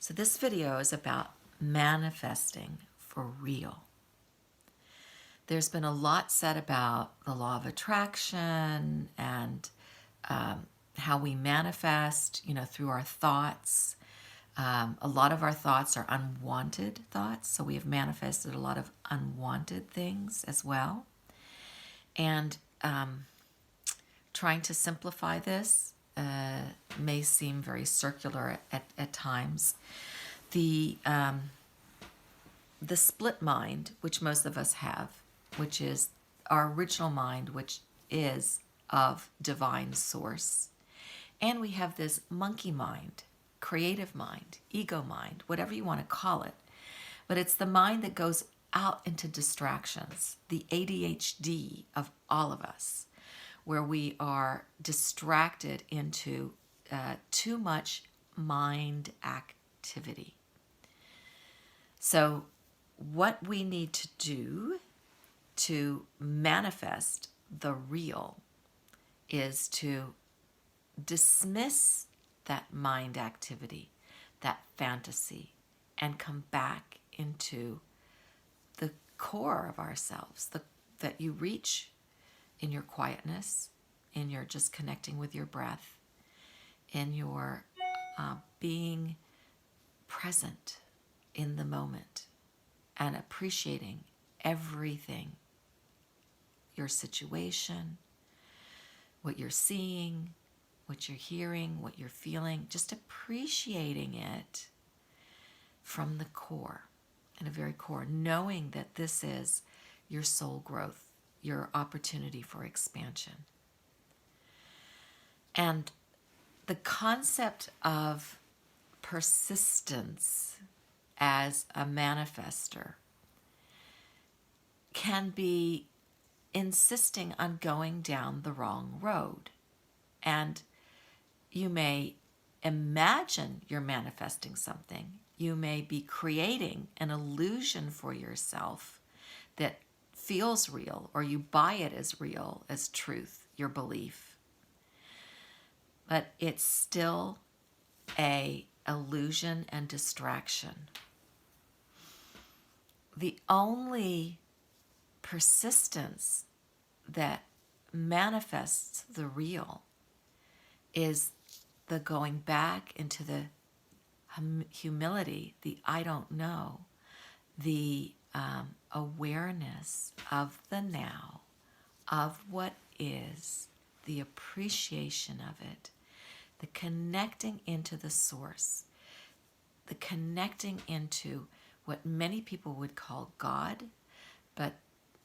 So this video is about manifesting for real. There's been a lot said about the law of attraction and how we manifest, through our thoughts. A lot of our thoughts are unwanted thoughts, so we have manifested a lot of unwanted things as well. And trying to simplify this may seem very circular at times. The split mind, which most of us have, which is our original mind, which is of divine source. And we have this monkey mind, creative mind, ego mind, whatever you want to call it. But it's the mind that goes out into distractions, the ADHD of all of us, where we are distracted into too much mind activity. So what we need to do to manifest the real is to dismiss that mind activity, that fantasy, and come back into the core of ourselves, that you reach in your quietness, in your just connecting with your breath, in your being present in the moment and appreciating everything, your situation, what you're seeing, what you're hearing, what you're feeling, just appreciating it from the core, in a very core, knowing that this is your soul growth, your opportunity for expansion. And the concept of persistence as a manifester can be insisting on going down the wrong road. And you may imagine you're manifesting something. You may be creating an illusion for yourself that feels real, or you buy it as real, as truth, your belief. But it's still a illusion and distraction. The only persistence that manifests the real is the going back into the humility, the I don't know, the awareness of the now, of what is, the appreciation of it, the connecting into the source, the connecting into what many people would call God, but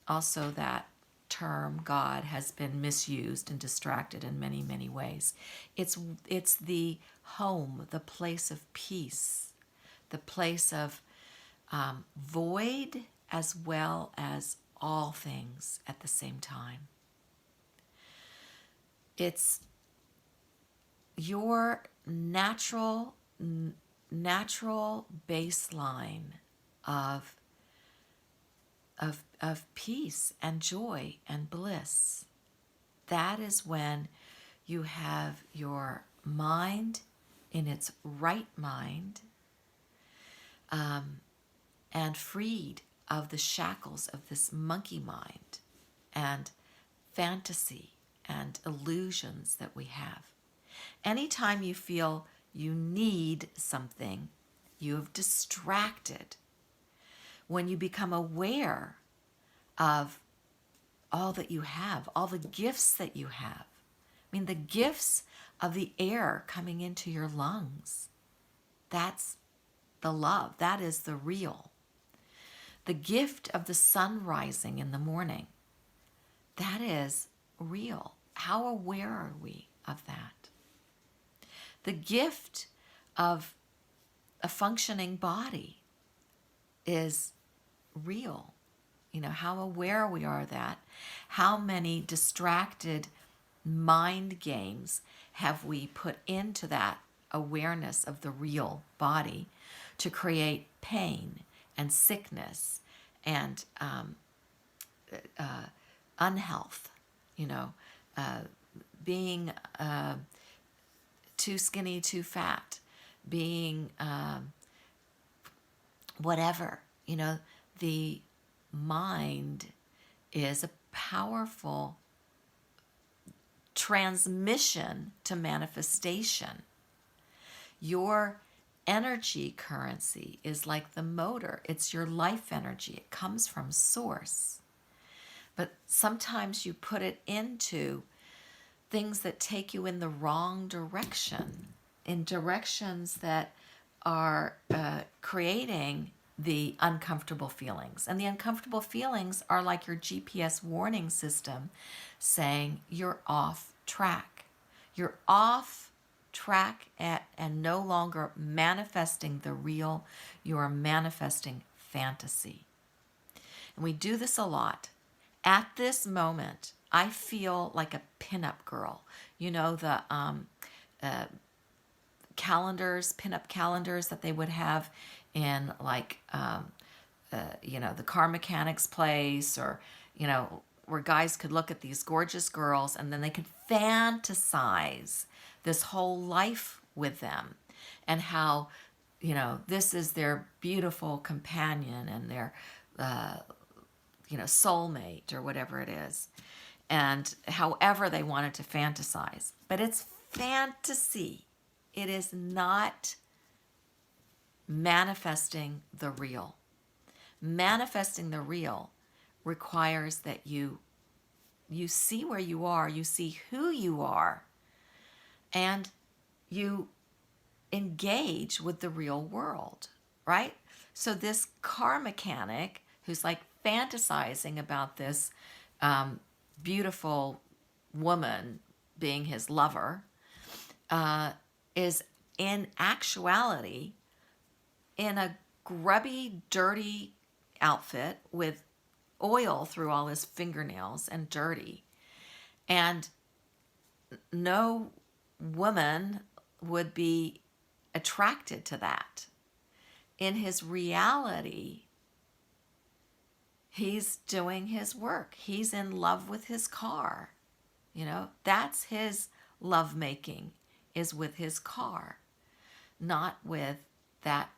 also that term God has been misused and distracted in many, many ways. It's the home, the place of peace, the place of void as well as all things at the same time. It's your natural baseline of peace and joy and bliss. That is when you have your mind in its right mind, and freed of the shackles of this monkey mind and fantasy and illusions that we have. Anytime you feel you need something, you have distracted. When you become aware of all that you have, all the gifts that you have, the gifts of the air coming into your lungs, that's the love, that is the real. The gift of the sun rising in the morning, that is real. How aware are we of that? The gift of a functioning body is real. How aware we are of that. How many distracted mind games have we put into that awareness of the real body to create pain and sickness and unhealth, being too skinny, too fat, being whatever, the mind is a powerful transmission to manifestation. Your energy currency is like the motor. It's your life energy. It comes from source. But sometimes you put it into things that take you in the wrong direction, in directions that are creating the uncomfortable feelings. And the uncomfortable feelings are like your GPS warning system saying you're off track. You're off track and no longer manifesting the real. You are manifesting fantasy. And we do this a lot. At this moment, I feel like a pinup girl. The calendars, pinup calendars that they would have in like, the car mechanic's place, or, where guys could look at these gorgeous girls and then they could fantasize this whole life with them, and how, this is their beautiful companion and their, soulmate or whatever it is. And however they wanted to fantasize. But it's fantasy. It is not manifesting the real. Manifesting the real requires that you see where you are, you see who you are, and you engage with the real world, right? So this car mechanic who's like fantasizing about this beautiful woman being his lover is in actuality in a grubby, dirty outfit with oil through all his fingernails and dirty. And no woman would be attracted to that. In his reality, he's doing his work. He's in love with his car. That's his lovemaking, is with his car, not with that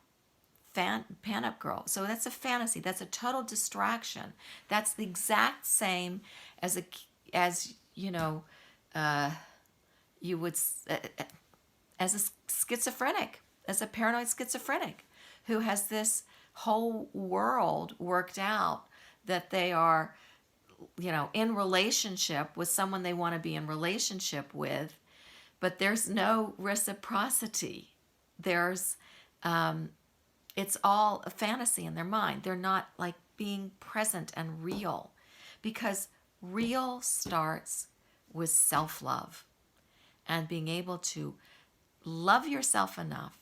pan-up girl. So that's a fantasy. That's a total distraction. That's the exact same as you would as a schizophrenic, as a paranoid schizophrenic who has this whole world worked out that they are, in relationship with someone they want to be in relationship with, but there's no reciprocity. It's all a fantasy in their mind. They're not like being present and real, because real starts with self-love and being able to love yourself enough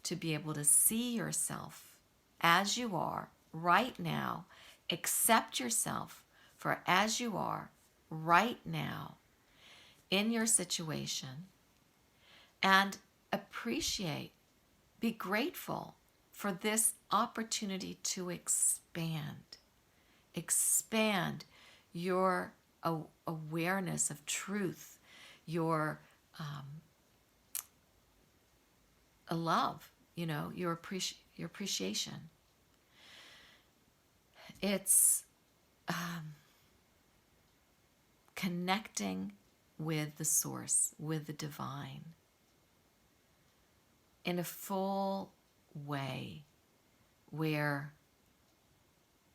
to be able to see yourself as you are right now, accept yourself for as you are right now in your situation, and appreciate, be grateful for this opportunity to expand your awareness of truth, your love, your appreciation. It's connecting with the source, with the divine, in a full way where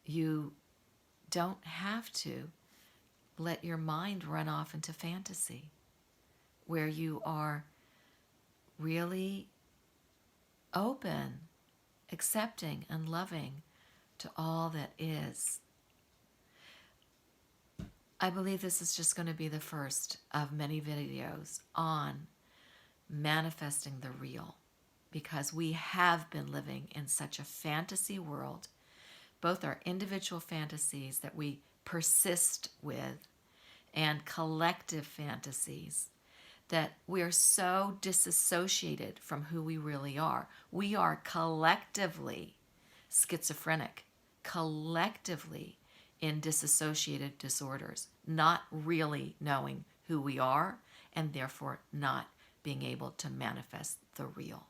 you don't have to let your mind run off into fantasy, where you are really open, accepting, and loving to all that is. I believe this is just going to be the first of many videos on manifesting the real, because we have been living in such a fantasy world, both our individual fantasies that we persist with and collective fantasies, that we are so disassociated from who we really are. We are collectively schizophrenic, collectively in dissociated disorders, not really knowing who we are and therefore not being able to manifest the real.